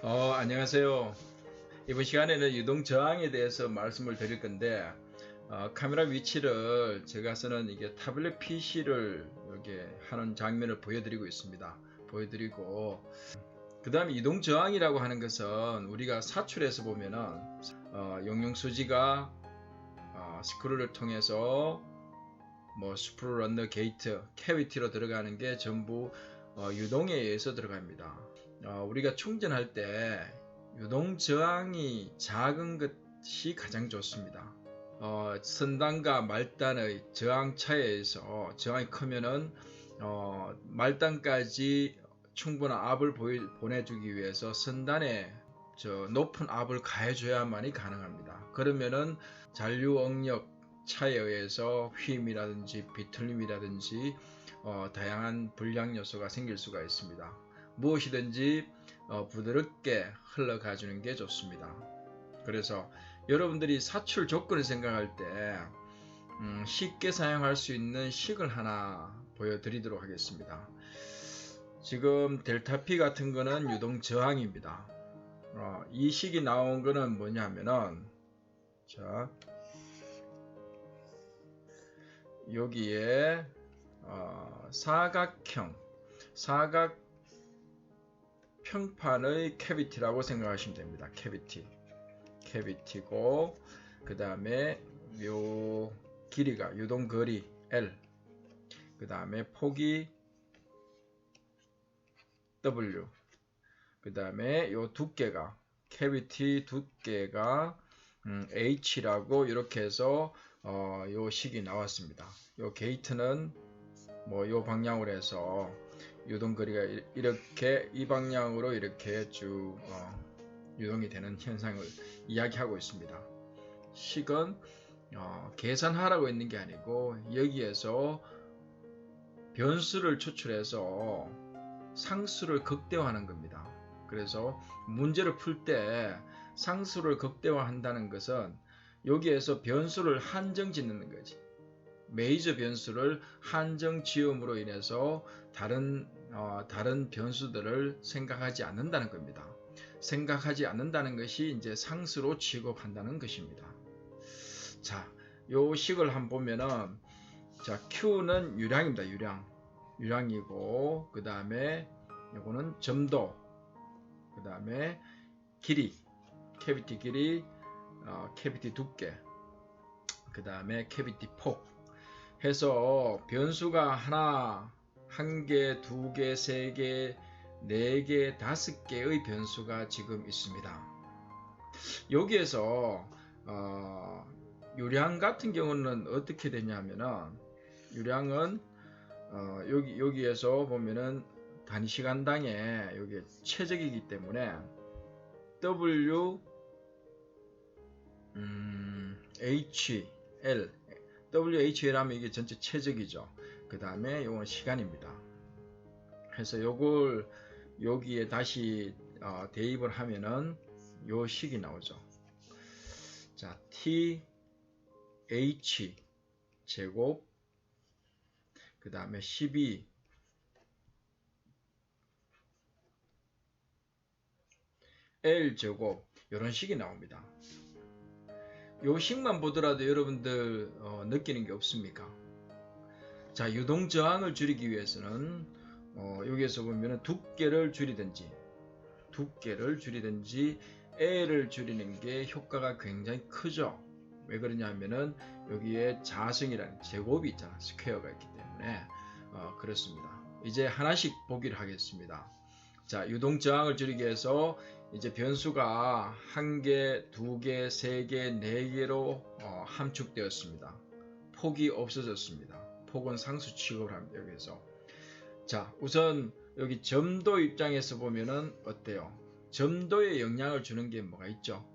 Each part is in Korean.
안녕하세요. 이번 시간에는 유동 저항에 대해서 말씀을 드릴 건데, 카메라 위치를 제가 쓰는 이게 타블렛 PC를 이렇게 하는 장면을 보여드리고 있습니다. 보여드리고, 그 다음에 유동 저항이라고 하는 것은 우리가 사출해서 보면은, 용융수지가 스크루를 통해서 뭐 스프루 런너 게이트, 캐비티로 들어가는 게 전부 유동에 의해서 들어갑니다. 우리가 충전할 때 유동 저항이 작은 것이 가장 좋습니다. 선단과 말단의 저항 차이에서 저항이 크면은 말단까지 충분한 압을 보내주기 위해서 선단에 높은 압을 가해줘야만이 가능합니다. 그러면은 잔류 응력 차에 의해서 휨이라든지 비틀림이라든지 다양한 불량 요소가 생길 수가 있습니다. 무엇이든지 부드럽게 흘러가 주는 게 좋습니다. 그래서 여러분들이 사출 조건을 생각할 때 쉽게 사용할 수 있는 식을 하나 보여드리도록 하겠습니다. 지금 델타 P 같은 거는 유동 저항입니다. 이 식이 나온 거는 뭐냐면은, 자, 여기에 사각 평판의 캐비티라고 생각하시면 됩니다. 캐비티고, 그 다음에 요 길이가 유동거리 L, 그 다음에 폭이 W, 그 다음에 요 두께가 캐비티 두께가 H라고 이렇게 해서 요 식이 나왔습니다. 요 게이트는 뭐 요 방향으로 해서 유동거리가 이렇게 이 방향으로 이렇게 쭉 유동이 되는 현상을 이야기하고 있습니다. 식은 계산하라고 있는 게 아니고 여기에서 변수를 추출해서 상수를 극대화하는 겁니다. 그래서 문제를 풀 때 상수를 극대화한다는 것은 여기에서 변수를 한정 짓는 거지. 메이저 변수를 한정 지음으로 인해서 다른 변수들을 생각하지 않는다는 겁니다. 생각하지 않는다는 것이 이제 상수로 취급한다는 것입니다. 자, 요 식을 한번 보면은, 자, Q는 유량입니다. 유량이고, 그 다음에 요거는 점도, 그 다음에 길이, 캐비티 길이, 캐비티 두께, 그 다음에 캐비티 폭 해서 변수가 하나, 한 개, 두 개, 세 개, 네 개, 다섯 개의 변수가 지금 있습니다. 여기에서 유량 같은 경우는 어떻게 되냐면은, 유량은 여기에서 보면은 단위 시간당에 여기 최적이기 때문에 W HL WHL 하면 이게 전체 최적이죠. 그 다음에 요건 시간입니다. 그래서 요걸 여기에 다시 대입을 하면은 요 식이 나오죠. 자, TH 제곱 그 다음에 12 L 제곱 이런 식이 나옵니다. 요 식만 보더라도 여러분들 느끼는 게 없습니까? 자, 유동 저항을 줄이기 위해서는 여기에서 보면은 두께를 줄이든지 L을 줄이는 게 효과가 굉장히 크죠. 왜 그러냐면은 여기에 자승이라는 제곱이 있잖아, 스퀘어가 있기 때문에 그렇습니다. 이제 하나씩 보기를 하겠습니다. 자, 유동 저항을 줄이기 위해서 이제 변수가 한 개, 두 개, 세 개, 네 개로 함축되었습니다. 폭이 없어졌습니다. 폭은 상수 취급을 합니다. 여기서. 자, 우선 여기 점도 입장에서 보면은 어때요? 점도에 영향을 주는 게 뭐가 있죠?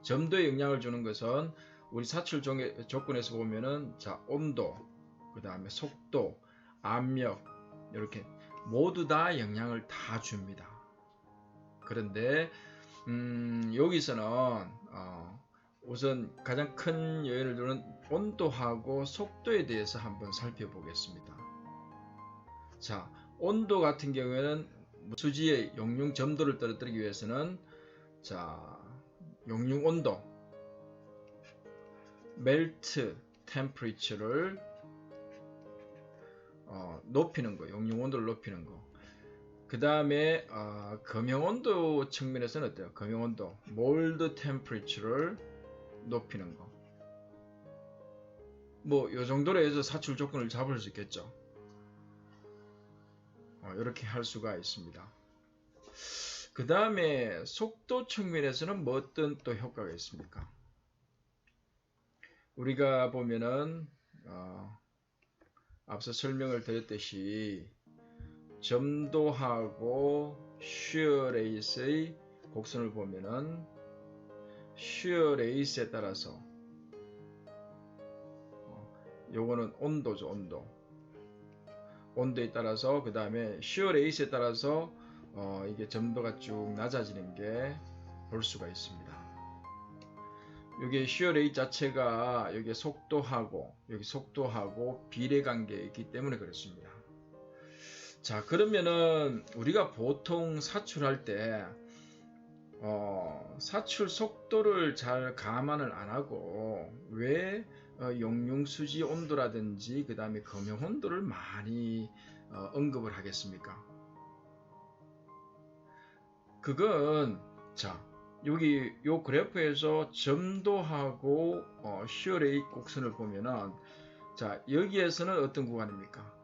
점도에 영향을 주는 것은 우리 사출 조건에서 보면은, 자, 온도, 그 다음에 속도, 압력, 이렇게 모두 다 영향을 다 줍니다. 그런데 여기서는 우선 가장 큰 요인을 두는 온도하고 속도에 대해서 한번 살펴보겠습니다. 자, 온도 같은 경우에는 수지의 용융 점도를 떨어뜨리기 위해서는 자, 용융 온도 멜트 템퍼리처를 높이는 거, 용융 온도를 높이는 거. 그 다음에 검용 온도 측면에서는 어때요? 검용 온도 몰드 템퍼리처를 높이는 거. 뭐 요 정도로 해서 사출 조건을 잡을 수 있겠죠. 이렇게 할 수가 있습니다. 그 다음에 속도 측면에서는 뭐 어떤 또 효과가 있습니까? 우리가 보면은 앞서 설명을 드렸듯이 점도하고 슈어레이스의 곡선을 보면은 슈어레이스에 따라서 요거는 온도죠. 온도에 따라서 그 다음에 슈어레이스에 따라서 이게 점도가 쭉 낮아지는 게 볼 수가 있습니다. 여기 슈어레이스 자체가 여기 속도하고 비례관계에 있기 때문에 그렇습니다. 자, 그러면은 우리가 보통 사출할 때 사출 속도를 잘 감안을 안 하고 왜 용융수지 온도라든지 그 다음에 검용 온도를 많이 언급을 하겠습니까? 그건 자, 여기 요 그래프에서 점도하고 슈어레이스 곡선을 보면은 자, 여기에서는 어떤 구간입니까?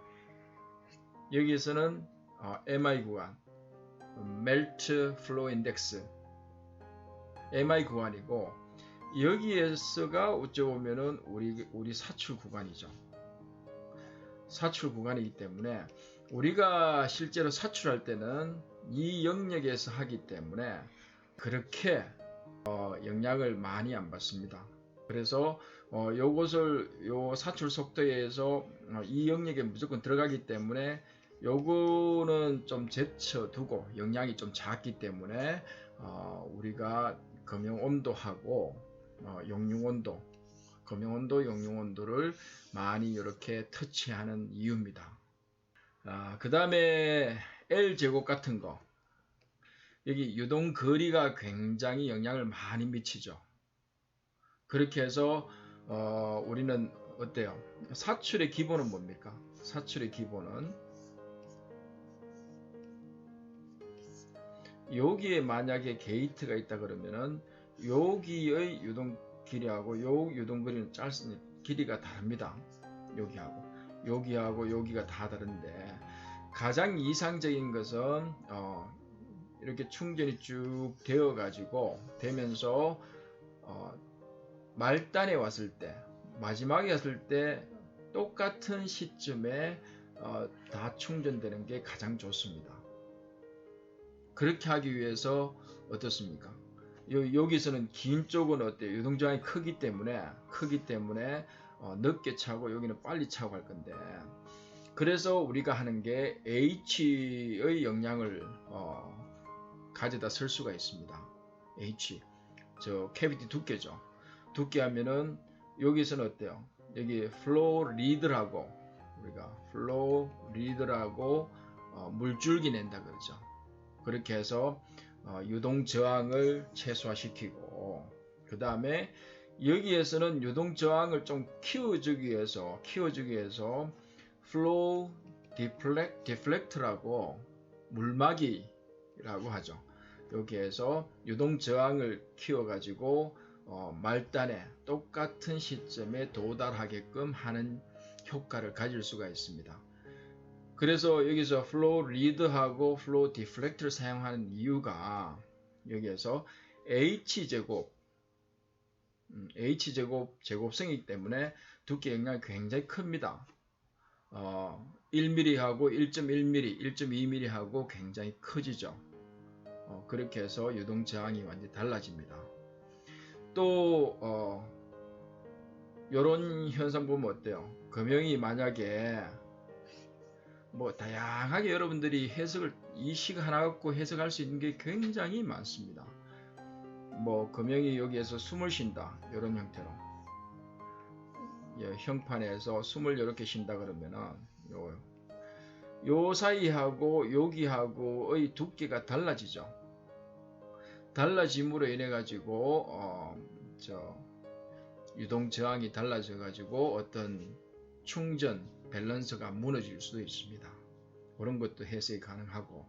여기에서는 MI 구간, Melt Flow Index, MI 구간이고 여기에서가 어찌 보면은 우리 사출 구간이죠. 사출 구간이기 때문에 우리가 실제로 사출할 때는 이 영역에서 하기 때문에 그렇게 영향을 많이 안 받습니다. 그래서 요것을 요 사출 속도에서 이 영역에 무조건 들어가기 때문에 요거는 좀 제쳐두고 영향이 좀 작기 때문에 우리가 검용 온도하고 용융 온도, 검용 온도, 용융 온도를 많이 이렇게 터치하는 이유입니다. 그 다음에 L제곱 같은 거 여기 유동 거리가 굉장히 영향을 많이 미치죠. 그렇게 해서 우리는 어때요? 사출의 기본은 뭡니까? 사출의 기본은 여기에 만약에 게이트가 있다 그러면은 여기의 유동 길이하고 요 유동 거리는 길이가 다릅니다. 여기하고 여기가 다 다른데 가장 이상적인 것은 이렇게 충전이 쭉 되어 가지고 되면서 말단에 왔을 때 마지막에 왔을 때 똑같은 시점에 다 충전되는 게 가장 좋습니다. 그렇게 하기 위해서 어떻습니까? 여기서는 긴 쪽은 어때요? 유동저항이 크기 때문에 늦게 차고 여기는 빨리 차고 갈 건데 그래서 우리가 하는 게 H의 영향을 가져다 쓸 수가 있습니다. H 저 캐비티 두께죠. 두께 하면은 여기서는 어때요? 여기 플로우 리드라고 우리가 플로우 리드라고 물줄기 낸다 그러죠. 그렇게 해서 유동 저항을 최소화시키고 그 다음에 여기에서는 유동 저항을 좀 키워주기 위해서 플로우 디플렉트라고 물막이라고 하죠. 여기에서 유동 저항을 키워가지고 말단에 똑같은 시점에 도달하게끔 하는 효과를 가질 수가 있습니다. 그래서 여기서 플로우 리드하고 플로우 디플렉트를 사용하는 이유가 여기에서 H제곱 제곱성이기 때문에 두께 영향이 굉장히 큽니다. 1mm하고 1.1mm, 1.2mm하고 굉장히 커지죠. 그렇게 해서 유동 저항이 완전히 달라집니다. 또 이런 현상 보면 어때요? 금형이 만약에 뭐 다양하게 여러분들이 해석을 이 식 하나 갖고 해석할 수 있는 게 굉장히 많습니다. 뭐 금형이 여기에서 숨을 쉰다 이런 형태로 형판에서 숨을 이렇게 쉰다 그러면은 요 사이하고 여기하고의 두께가 달라지죠. 달라짐으로 인해 가지고 유동 저항이 달라져 가지고 어떤 충전 밸런스가 무너질 수도 있습니다. 그런 것도 해석이 가능하고,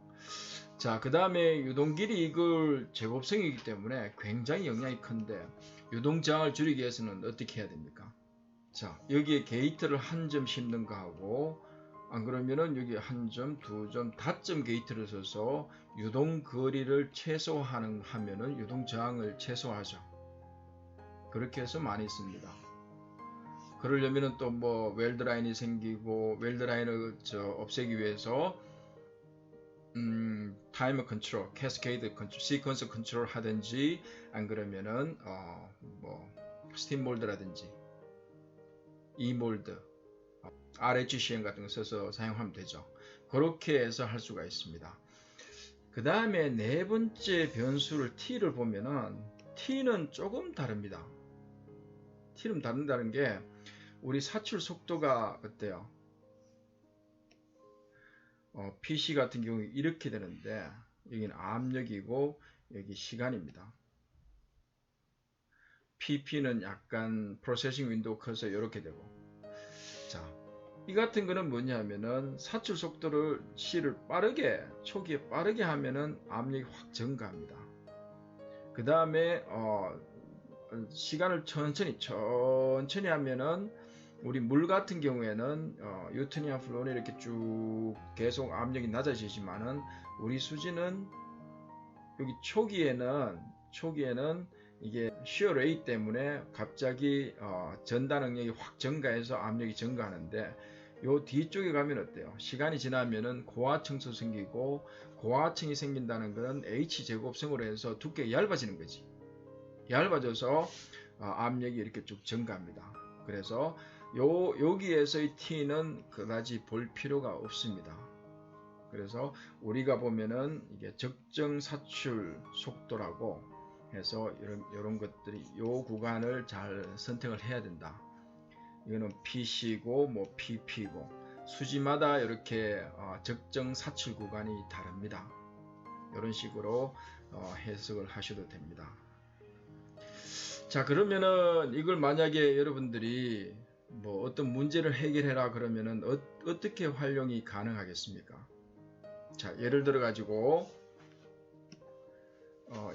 자, 그 다음에 유동길이 이걸 제곱성이기 때문에 굉장히 영향이 큰데, 유동 저항을 줄이기 위해서는 어떻게 해야 됩니까? 자, 여기에 게이트를 한 점 심는 거하고, 안 그러면은 여기 한 점, 두 점, 다점 게이트를 써서 유동 거리를 하면은 유동 저항을 최소화하죠. 그렇게 해서 많이 씁니다. 그러려면은 또 뭐 웰드라인이 생기고, 웰드라인을 없애기 위해서 타이머 컨트롤, 캐스케이드 컨트롤, 시퀀스 컨트롤 하든지, 안 그러면은 뭐 스팀 몰드라든지 E 몰드, RHCM 같은 거 써서 사용하면 되죠. 그렇게 해서 할 수가 있습니다. 그 다음에 네 번째 변수를 T를 보면은 T는 조금 다릅니다. T는 다른다는 게 우리 사출 속도가 어때요? PC 같은 경우 이렇게 되는데 여기는 압력이고 여기 시간입니다. PP는 약간 프로세싱 윈도우 커서 이렇게 되고, 자, 이 같은 거는 뭐냐면은 사출 속도를 C를 초기에 빠르게 하면은 압력이 확 증가합니다. 그 다음에 시간을 천천히 하면은 우리 물 같은 경우에는 유트니아 플로는 이렇게 쭉 계속 압력이 낮아지지만은 우리 수지는 여기 초기에는 이게 쉬어 레이 때문에 갑자기 전달 능력이 확 증가해서 압력이 증가하는데, 요 뒤쪽에 가면 어때요? 시간이 지나면은 고하층수 생기고, 고하층이 생긴다는 것은 H 제곱성으로 해서 두께가 얇아지는 거지. 얇아져서 압력이 이렇게 쭉 증가합니다. 그래서 여기에서의 T는 그다지 볼 필요가 없습니다. 그래서 우리가 보면은 이게 적정 사출 속도라고 해서 이런 것들이 요 구간을 잘 선택을 해야 된다. 이거는 PC고 뭐 PP고 수지마다 이렇게 적정 사출 구간이 다릅니다. 이런 식으로 해석을 하셔도 됩니다. 자, 그러면은 이걸 만약에 여러분들이 뭐 어떤 문제를 해결해라 그러면은 어떻게 활용이 가능하겠습니까? 자, 예를 들어 가지고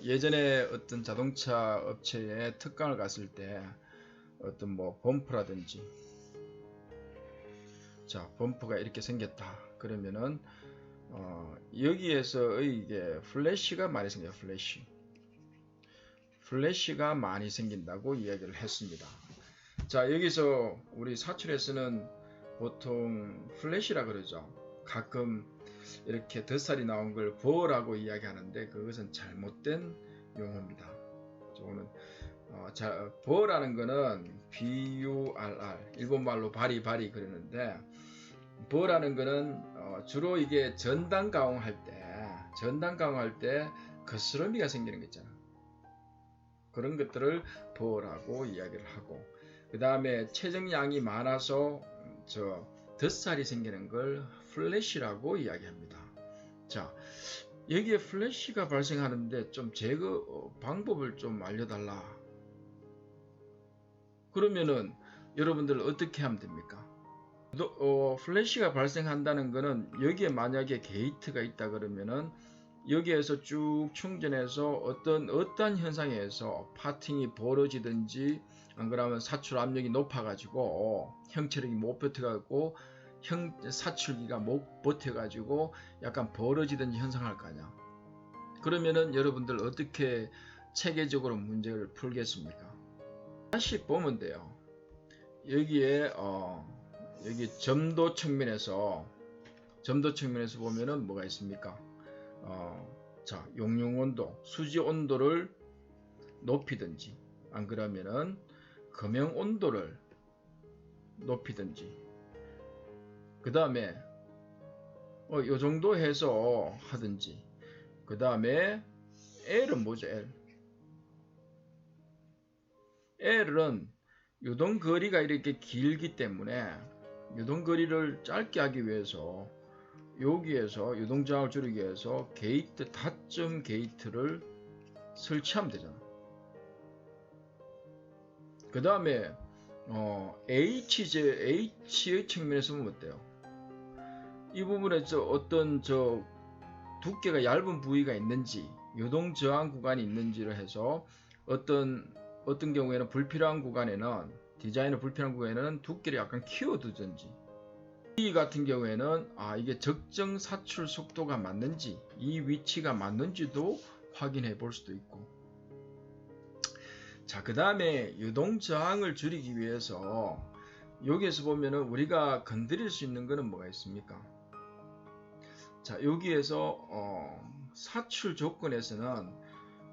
예전에 어떤 자동차 업체에 특강을 갔을 때 어떤 뭐 범프라든지, 자, 범프가 이렇게 생겼다 그러면은 여기에서의 이게 플래시가 많이 생겨요. 플래시가 많이 생긴다고 이야기를 했습니다. 자, 여기서 우리 사출에서는 보통 플래시라 그러죠. 가끔 이렇게 덧살이 나온 걸 버라고 이야기하는데 그것은 잘못된 용어입니다. 저거는 버라는 거는 BURR, 일본말로 바리 그러는데, 버라는 거는 주로 이게 전단 가공할 때 거스러미가 생기는 거 있잖아. 그런 것들을 버라고 이야기를 하고, 그 다음에 체정량이 많아서 덧살이 생기는 걸 플래시라고 이야기합니다. 자, 여기에 플래시가 발생하는데 좀 제거 방법을 좀 알려달라. 그러면은 여러분들 어떻게 하면 됩니까? 플래시가 발생한다는 것은 여기에 만약에 게이트가 있다 그러면은 여기에서 쭉 충전해서 어떤 현상에서 파팅이 벌어지든지, 안 그러면 사출 압력이 높아가지고 형체력이 못 버텨가지고 사출기가 못 버텨가지고 약간 벌어지든지 현상할 거 아니야. 그러면은 여러분들 어떻게 체계적으로 문제를 풀겠습니까? 다시 보면 돼요. 여기에 여기 점도 측면에서 보면은 뭐가 있습니까? 자, 용융 온도, 수지 온도를 높이든지, 안 그러면은 금형 온도를 높이든지, 그 다음에 요 정도 해서 하든지, 그 다음에 L은 뭐죠? L은 유동거리가 이렇게 길기 때문에 유동거리를 짧게 하기 위해서 여기에서 유동저항을 줄이기 위해서 게이트 타점 게이트를 설치하면 되잖아. 그 다음에 H의 측면에서 보면 어때요? 이 부분에 어떤 두께가 얇은 부위가 있는지, 유동 저항 구간이 있는지를 해서 어떤 경우에는 불필요한 구간에는, 디자인의 불필요한 구간에는 두께를 약간 키워두든지, 이 같은 경우에는 이게 적정 사출 속도가 맞는지, 이 위치가 맞는지도 확인해 볼 수도 있고. 자, 그 다음에 유동 저항을 줄이기 위해서 여기에서 보면은 우리가 건드릴 수 있는 거는 뭐가 있습니까? 자, 여기에서 사출 조건에서는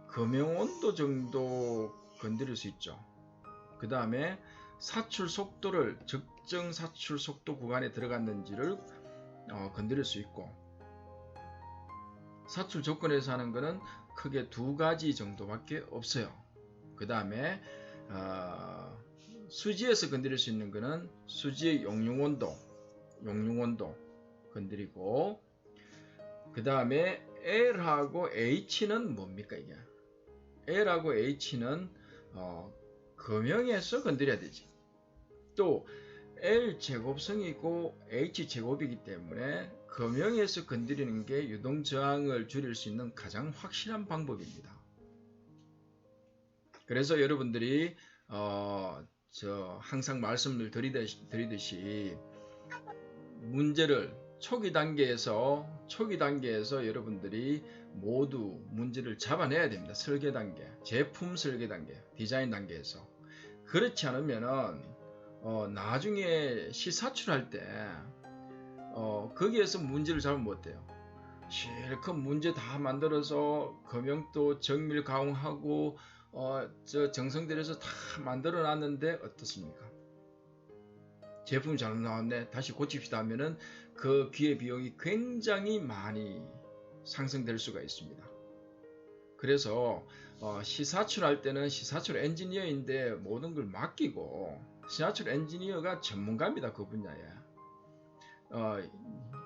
금형 온도 정도 건드릴 수 있죠. 그 다음에 사출 속도를 적정 사출 속도 구간에 들어갔는지를 건드릴 수 있고, 사출 조건에서 하는 거는 크게 두 가지 정도밖에 없어요. 그 다음에 수지에서 건드릴 수 있는 거는 수지의 용융 온도 건드리고, 그 다음에 L하고 H는 뭡니까 이게? L하고 H는 금형에서 건드려야 되지. 또 L 제곱성이고 H 제곱이기 때문에 금형에서 건드리는 게 유동 저항을 줄일 수 있는 가장 확실한 방법입니다. 그래서 여러분들이 항상 말씀을 드리듯이 문제를 초기 단계에서 여러분들이 모두 문제를 잡아내야 됩니다. 설계 단계, 제품 설계 단계, 디자인 단계에서. 그렇지 않으면은 나중에 시사출할 때 거기에서 문제를 잡으면 못 돼요. 실컷 문제 다 만들어서 금형도 정밀 가공하고 정성들여서 다 만들어 놨는데 어떻습니까? 제품이 잘 나왔네, 다시 고칩시다 하면은 그 기회 비용이 굉장히 많이 상승될 수가 있습니다. 그래서 시사출할 때는 시사출 엔지니어인데 모든 걸 맡기고, 시사출 엔지니어가 전문가입니다, 그 분야에.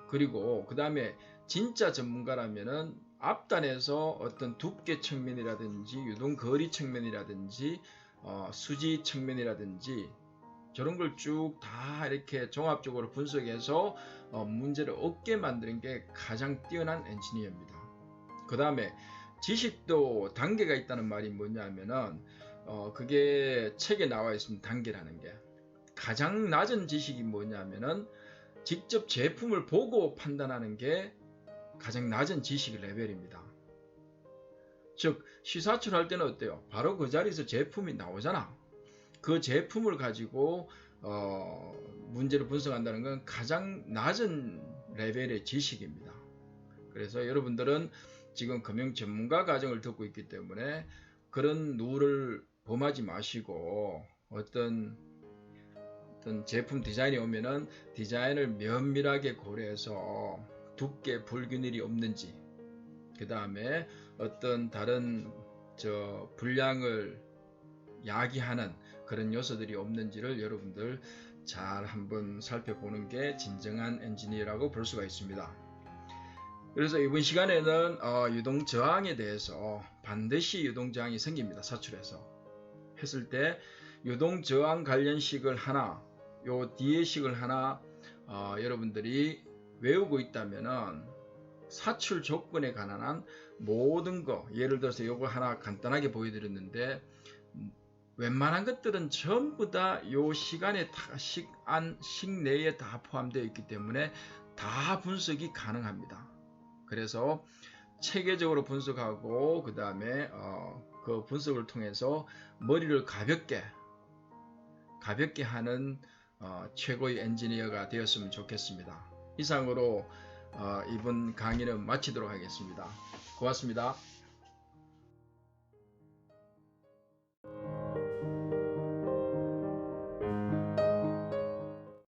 그리고 그 다음에 진짜 전문가라면은 앞단에서 어떤 두께 측면이라든지 유동 거리 측면이라든지 수지 측면이라든지 저런 걸 쭉 다 이렇게 종합적으로 분석해서 문제를 없게 만드는 게 가장 뛰어난 엔지니어입니다. 그 다음에 지식도 단계가 있다는 말이 뭐냐면은 그게 책에 나와 있습니다. 단계라는 게. 가장 낮은 지식이 뭐냐면은 직접 제품을 보고 판단하는 게 가장 낮은 지식 레벨입니다. 즉 시사출 할 때는 어때요? 바로 그 자리에서 제품이 나오잖아. 그 제품을 가지고 문제를 분석한다는 건 가장 낮은 레벨의 지식입니다. 그래서 여러분들은 지금 금융 전문가 과정을 듣고 있기 때문에 그런 룰을 범하지 마시고, 어떤 제품 디자인이 오면은 디자인을 면밀하게 고려해서 두께 불균일이 없는지, 그 다음에 어떤 다른 불량을 야기하는 그런 요소들이 없는지를 여러분들 잘 한번 살펴보는 게 진정한 엔지니어라고 볼 수가 있습니다. 그래서 이번 시간에는 유동 저항에 대해서, 반드시 유동 저항이 생깁니다. 사출해서 했을 때 유동 저항 관련 식을 하나, 요 뒤에 식을 하나 여러분들이 외우고 있다면은 사출 조건에 관한 모든 거, 예를 들어서 요거 하나 간단하게 보여드렸는데 웬만한 것들은 전부 다 요 시간에 식 내에 다 포함되어 있기 때문에 다 분석이 가능합니다. 그래서 체계적으로 분석하고 그 다음에 그 분석을 통해서 머리를 가볍게 하는 최고의 엔지니어가 되었으면 좋겠습니다. 이상으로 이번 강의는 마치도록 하겠습니다. 고맙습니다.